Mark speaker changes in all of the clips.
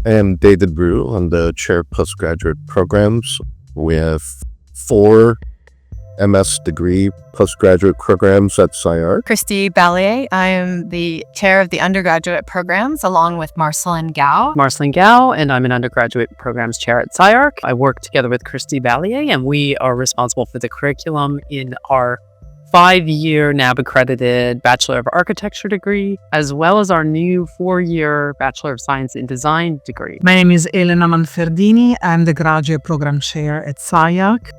Speaker 1: I am David Brew. I'm the chair of postgraduate programs. We have 4 MS degree postgraduate programs at SCI-Arc.
Speaker 2: Christy Ballier. I am the chair of the undergraduate programs along with Marceline Gao.
Speaker 3: Marceline Gao, and I'm an undergraduate programs chair at SCI-Arc. I work together with Christy Ballier, and we are responsible for the curriculum in our 5-year NAB accredited Bachelor of Architecture degree, as well as our new 4-year Bachelor of Science in Design degree.
Speaker 4: My name is Elena Manferdini. I'm the graduate program chair at SCI-Arc.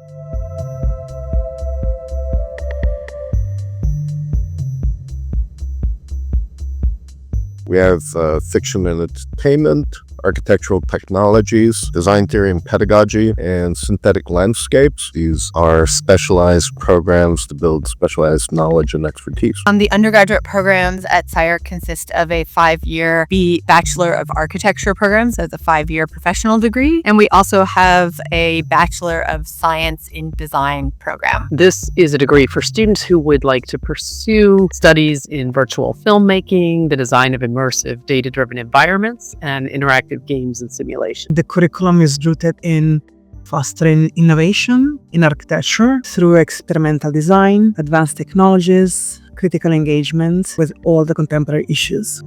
Speaker 1: We have fiction and entertainment, architectural technologies, design theory and pedagogy, and synthetic landscapes. These are specialized programs to build specialized knowledge and expertise.
Speaker 2: The undergraduate programs at SCI-Arc consist of a 5-year Bachelor of Architecture program, so it's a 5-year professional degree. And we also have a Bachelor of Science in Design program.
Speaker 3: This is a degree for students who would like to pursue studies in virtual filmmaking, the design of immersive data-driven environments, and interactive games and simulation.
Speaker 4: The curriculum is rooted in fostering innovation in architecture through experimental design, advanced technologies, critical engagement with all the contemporary issues.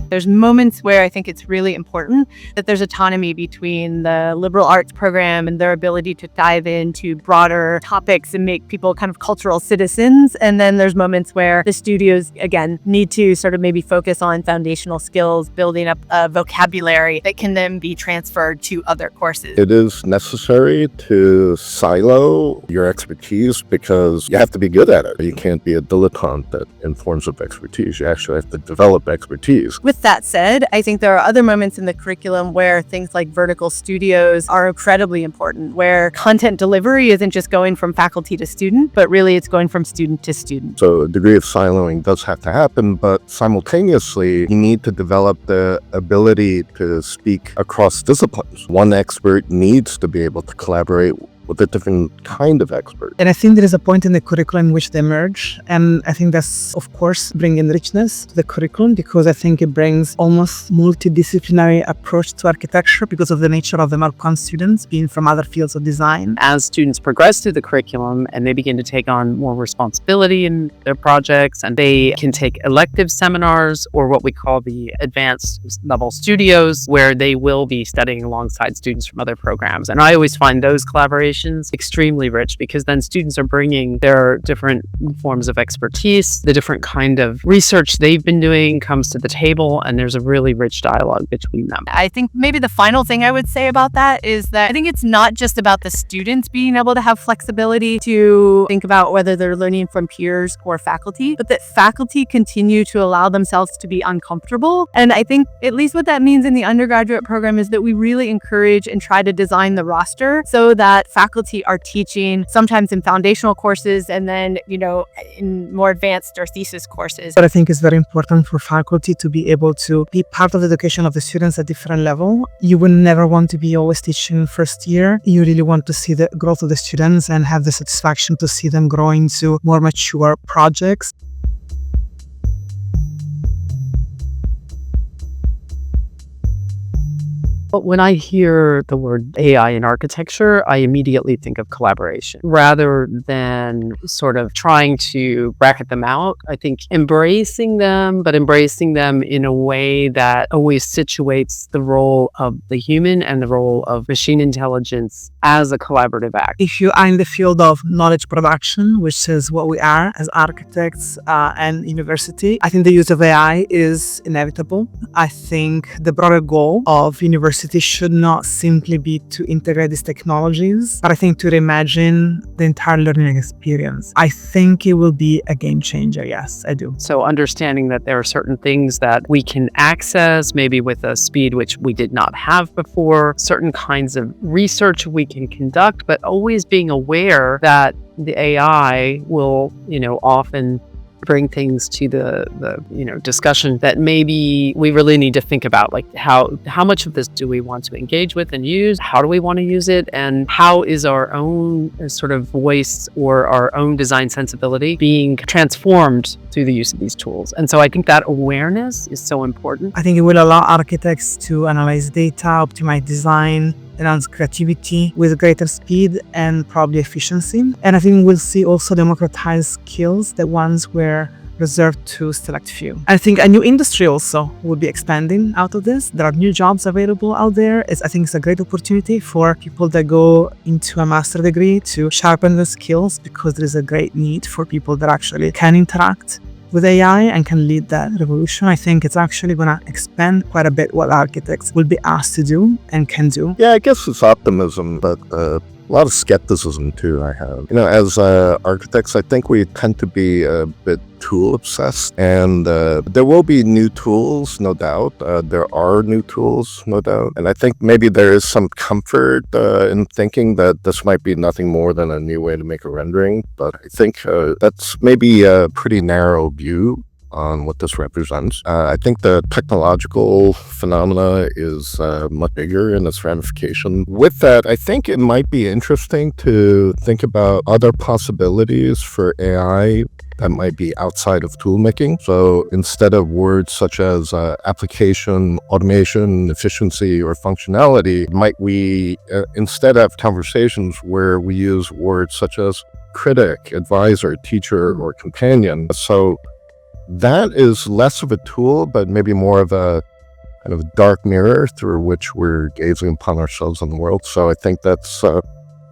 Speaker 2: There's moments where I think it's really important that there's autonomy between the liberal arts program and their ability to dive into broader topics and make people kind of cultural citizens. And then there's moments where the studios, again, need to sort of maybe focus on foundational skills, building up a vocabulary that can then be transferred to other courses.
Speaker 1: It is necessary to silo your expertise because you have to be good at it. You can't be a dilettante in forms of expertise. You actually have to develop expertise.
Speaker 2: With that said, I think there are other moments in the curriculum where things like vertical studios are incredibly important, where content delivery isn't just going from faculty to student, but really it's going from student to student.
Speaker 1: So a degree of siloing does have to happen, but simultaneously, you need to develop the ability to speak across disciplines. One expert needs to be able to collaborate with a different kind of expert.
Speaker 4: And I think there is a point in the curriculum in which they merge. And I think that's, of course, bringing richness to the curriculum because I think it brings almost multidisciplinary approach to architecture because of the nature of the Marquand students being from other fields of design.
Speaker 3: As students progress through the curriculum and they begin to take on more responsibility in their projects, and they can take elective seminars or what we call the advanced level studios, where they will be studying alongside students from other programs. And I always find those collaborations extremely rich because then students are bringing their different forms of expertise, the different kind of research they've been doing comes to the table, and there's a really rich dialogue between them.
Speaker 2: I think maybe the final thing I would say about that is that I think it's not just about the students being able to have flexibility to think about whether they're learning from peers or faculty, but that faculty continue to allow themselves to be uncomfortable. And I think at least what that means in the undergraduate program is that we really encourage and try to design the roster so that faculty are teaching sometimes in foundational courses and then, in more advanced or thesis courses.
Speaker 4: But I think it's very important for faculty to be able to be part of the education of the students at different level. You will never want to be always teaching first year. You really want to see the growth of the students and have the satisfaction to see them growing to more mature projects.
Speaker 3: But when I hear the word AI in architecture, I immediately think of collaboration rather than sort of trying to bracket them out. I think embracing them, but embracing them in a way that always situates the role of the human and the role of machine intelligence as a collaborative act.
Speaker 4: If you are in the field of knowledge production, which is what we are as architects and university, I think the use of AI is inevitable. I think the broader goal of university should not simply be to integrate these technologies, but I think to reimagine the entire learning experience. I think it will be a game changer. Yes, I do.
Speaker 3: So understanding that there are certain things that we can access, maybe with a speed which we did not have before, certain kinds of research we can conduct, but always being aware that the AI will, often bring things to the discussion that maybe we really need to think about, like how much of this do we want to engage with and use? How do we want to use it? And how is our own sort of voice or our own design sensibility being transformed through the use of these tools? And so I think that awareness is so important.
Speaker 4: I think it will allow architects to analyze data, optimize design, enhance creativity with greater speed and probably efficiency. And I think we'll see also democratized skills that once were reserved to select few. I think a new industry also will be expanding out of this. There are new jobs available out there. I think it's a great opportunity for people that go into a master degree to sharpen their skills, because there is a great need for people that actually can interact with AI and can lead that revolution. I think it's actually going to expand quite a bit what architects will be asked to do and can do.
Speaker 1: Yeah, I guess it's optimism, but a lot of skepticism too I have. As architects, I think we tend to be a bit tool obsessed, and there will be new tools, no doubt. There are new tools, no doubt. And I think maybe there is some comfort in thinking that this might be nothing more than a new way to make a rendering. But I think that's maybe a pretty narrow view on what this represents. I think the technological phenomena is much bigger in its ramification. With that, I think it might be interesting to think about other possibilities for AI that might be outside of toolmaking. So instead of words such as application, automation, efficiency, or functionality, might we instead have conversations where we use words such as critic, advisor, teacher, or companion? So that is less of a tool, but maybe more of a kind of dark mirror through which we're gazing upon ourselves and the world. So I think that's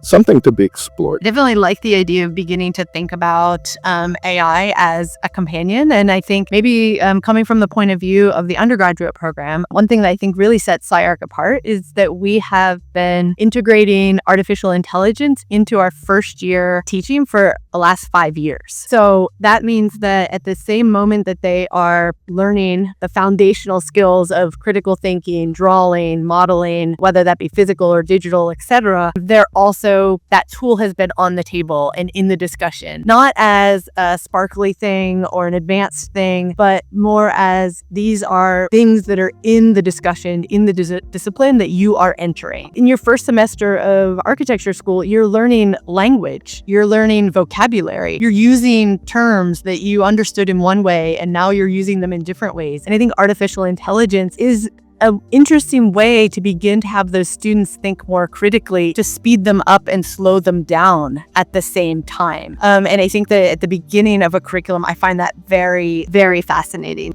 Speaker 1: something to be explored.
Speaker 2: Definitely like the idea of beginning to think about AI as a companion. And I think maybe coming from the point of view of the undergraduate program, one thing that I think really sets SCI-Arc apart is that we have been integrating artificial intelligence into our first year teaching for the last 5 years. So that means that at the same moment that they are learning the foundational skills of critical thinking, drawing, modeling, whether that be physical or digital, etc., they're also that tool has been on the table and in the discussion, not as a sparkly thing or an advanced thing, but more as these are things that are in the discussion, in the discipline that you are entering. In your first semester of architecture school, you're learning language, you're learning vocabulary, you're using terms that you understood in one way, and now you're using them in different ways. And I think artificial intelligence is an interesting way to begin to have those students think more critically, to speed them up and slow them down at the same time. And I think that at the beginning of a curriculum, I find that very, very fascinating.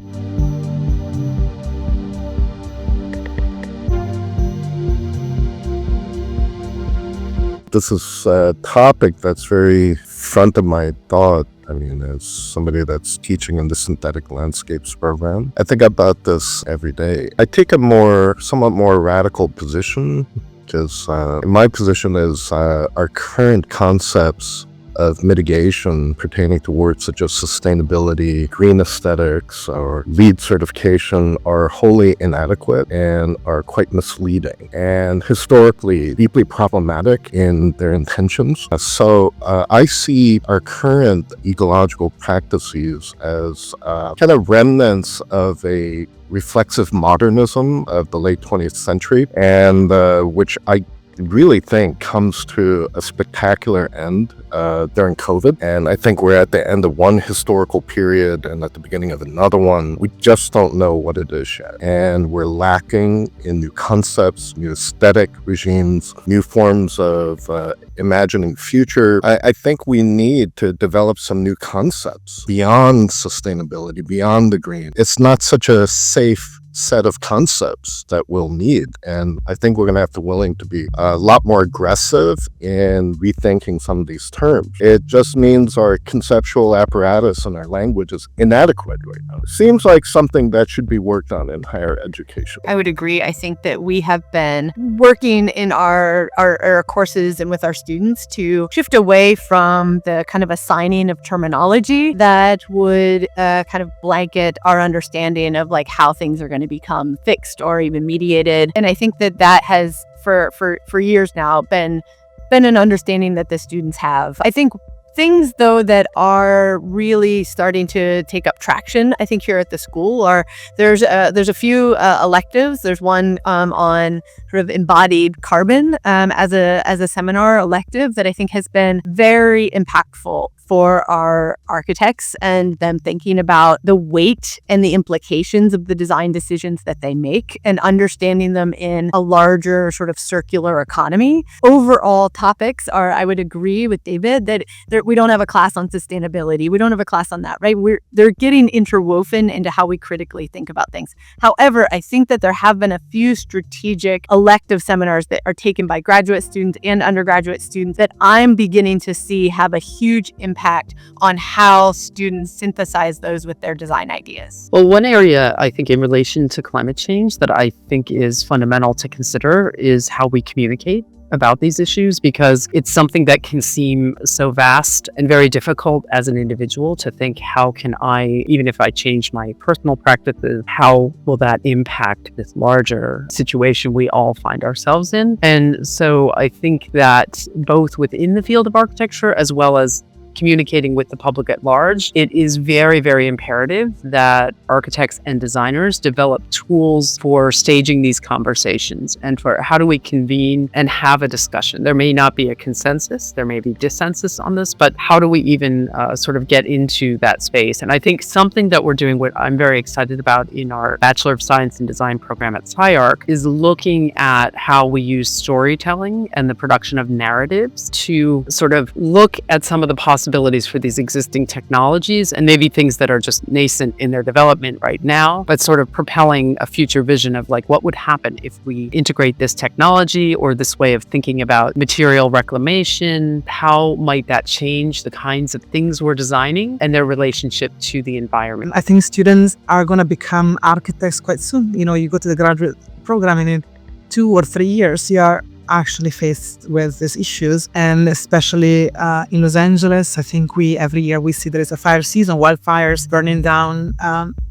Speaker 1: This is a topic that's very front of my thought. I mean, as somebody that's teaching in the synthetic landscapes program, I think about this every day. I take a somewhat more radical position, because my position is our current concepts of mitigation pertaining to words such as sustainability, green aesthetics, or LEED certification are wholly inadequate and are quite misleading and historically deeply problematic in their intentions. So I see our current ecological practices as kind of remnants of a reflexive modernism of the late 20th century, and which I really think comes to a spectacular end during COVID. And I think we're at the end of one historical period and at the beginning of another one. We just don't know what it is yet. And we're lacking in new concepts, new aesthetic regimes, new forms of imagining the future. I think we need to develop some new concepts beyond sustainability, beyond the green. It's not such a safe set of concepts that we'll need. And I think we're going to have to willing to be a lot more aggressive in rethinking some of these terms. It just means our conceptual apparatus and our language is inadequate right now. It seems like something that should be worked on in higher education.
Speaker 2: I would agree. I think that we have been working in our courses and with our students to shift away from the kind of assigning of terminology that would kind of blanket our understanding of like how things are going to become fixed or even mediated. And I think that has for years now been an understanding that the students have. I think Things, though, that are really starting to take up traction, I think, here at the school are there's a few electives. There's one on sort of embodied carbon as a seminar elective that I think has been very impactful for our architects and them thinking about the weight and the implications of the design decisions that they make and understanding them in a larger sort of circular economy. Overall topics are, I would agree with David, that we don't have a class on sustainability. We don't have a class on that, right? They're getting interwoven into how we critically think about things. However, I think that there have been a few strategic elective seminars that are taken by graduate students and undergraduate students that I'm beginning to see have a huge impact on how students synthesize those with their design ideas.
Speaker 3: Well, one area I think in relation to climate change that I think is fundamental to consider is how we communicate about these issues, because it's something that can seem so vast and very difficult as an individual to think, how can I, even if I change my personal practices, how will that impact this larger situation we all find ourselves in? And so I think that both within the field of architecture as well as communicating with the public at large, it is very, very imperative that architects and designers develop tools for staging these conversations and for how do we convene and have a discussion. There may not be a consensus, there may be dissensus on this, but how do we even sort of get into that space? And I think something that we're doing, what I'm very excited about in our Bachelor of Science and Design program at SCI-Arc, is looking at how we use storytelling and the production of narratives to sort of look at some of the possibilities for these existing technologies and maybe things that are just nascent in their development right now, but sort of propelling a future vision of like what would happen if we integrate this technology or this way of thinking about material reclamation. How might that change the kinds of things we're designing and their relationship to the environment?
Speaker 4: I think students are going to become architects quite soon. You go to the graduate program and in 2 or 3 years, you are actually faced with these issues, and especially in Los Angeles, I think every year we see there is a fire season, wildfires burning down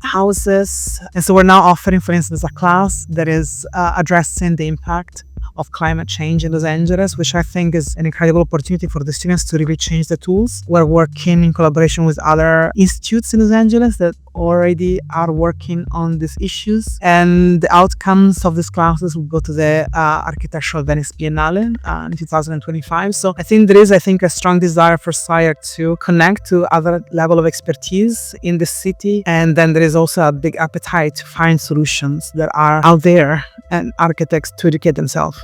Speaker 4: houses, and so we're now offering, for instance, a class that is addressing the impact of climate change in Los Angeles, which I think is an incredible opportunity for the students to really change the tools. We're working in collaboration with other institutes in Los Angeles that already are working on these issues, and the outcomes of these classes will go to the Architectural Venice Biennale in 2025. So I think there is, a strong desire for SCI-Arc to connect to other level of expertise in the city, and then there is also a big appetite to find solutions that are out there and architects to educate themselves.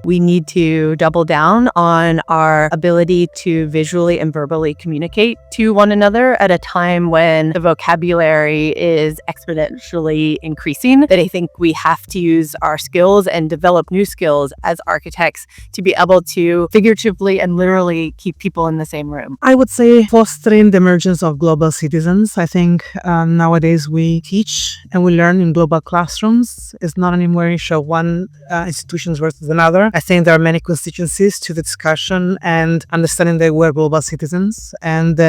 Speaker 2: We need to double down on our ability to visually and verbally communicate to one another at a time when the vocabulary is exponentially increasing. That I think we have to use our skills and develop new skills as architects to be able to figuratively and literally keep people in the same room.
Speaker 4: I would say fostering the emergence of global citizens. I think nowadays we teach and we learn in global classrooms. It's not anymore an issue of one institutions versus another. I think there are many constituencies to the discussion and understanding that we're global citizens and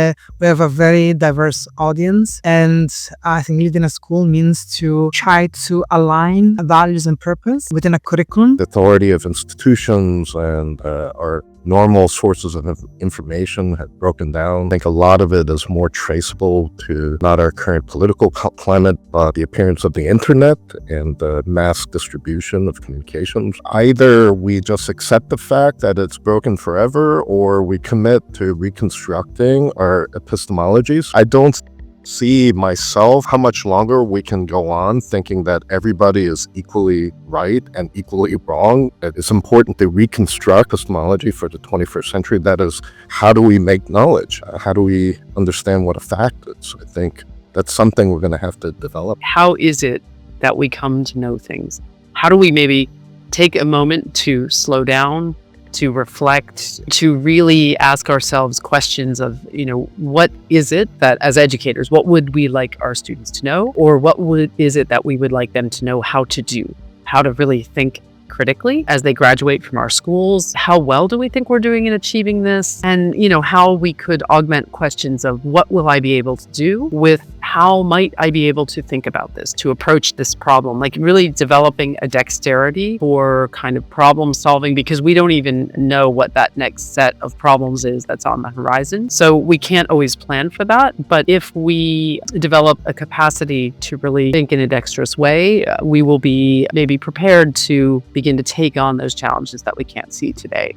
Speaker 4: we have a very diverse audience. And I think leading a school means to try to align values and purpose within a curriculum.
Speaker 1: The authority of institutions and our normal sources of information have broken down. I think a lot of it is more traceable to not our current political climate, but the appearance of the internet and the mass distribution of communications. Either we just accept the fact that it's broken forever, or we commit to reconstructing our epistemologies. I don't see myself how much longer we can go on thinking that everybody is equally right and equally wrong. It's important to reconstruct epistemology for the 21st century. That is, how do we make knowledge? How do we understand what a fact is? I think that's something we're going to have to develop.
Speaker 3: How is it that we come to know things? How do we maybe take a moment to slow down, to reflect, to really ask ourselves questions of, what is it that as educators, what would we like our students to know? Or what is it that we would like them to know how to do, how to really think critically as they graduate from our schools. How well do we think we're doing in achieving this? And, how we could augment questions of what will I be able to do with how might I be able to think about this, to approach this problem, like really developing a dexterity for kind of problem solving, because we don't even know what that next set of problems is that's on the horizon. So we can't always plan for that. But if we develop a capacity to really think in a dexterous way, we will be maybe prepared to begin to take on those challenges that we can't see today.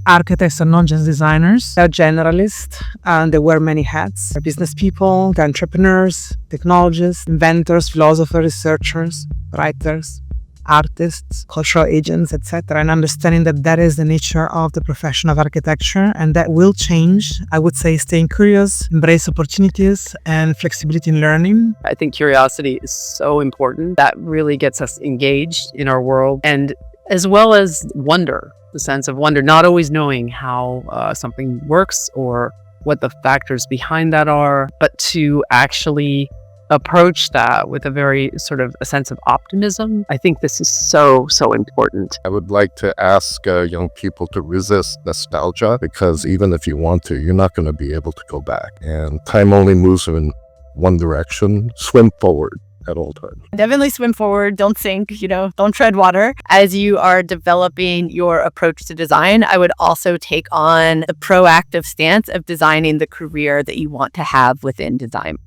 Speaker 4: Architects are not just designers, they're generalists and they wear many hats. They're business people, they're entrepreneurs, technologists, inventors, philosophers, researchers, writers, artists, cultural agents, etc. And understanding that is the nature of the profession of architecture and that will change. I would say staying curious, embrace opportunities and flexibility in learning.
Speaker 3: I think curiosity is so important. That really gets us engaged in our world, and as well as wonder. The sense of wonder, not always knowing how something works or what the factors behind that are, but to actually approach that with a very sort of a sense of optimism. I think this is so important.
Speaker 1: I would like to ask young people to resist nostalgia, because even if you want to, you're not going to be able to go back. And time only moves in one direction. Swim forward at all times.
Speaker 2: Definitely swim forward, don't sink, don't tread water. As you are developing your approach to design, I would also take on the proactive stance of designing the career that you want to have within design.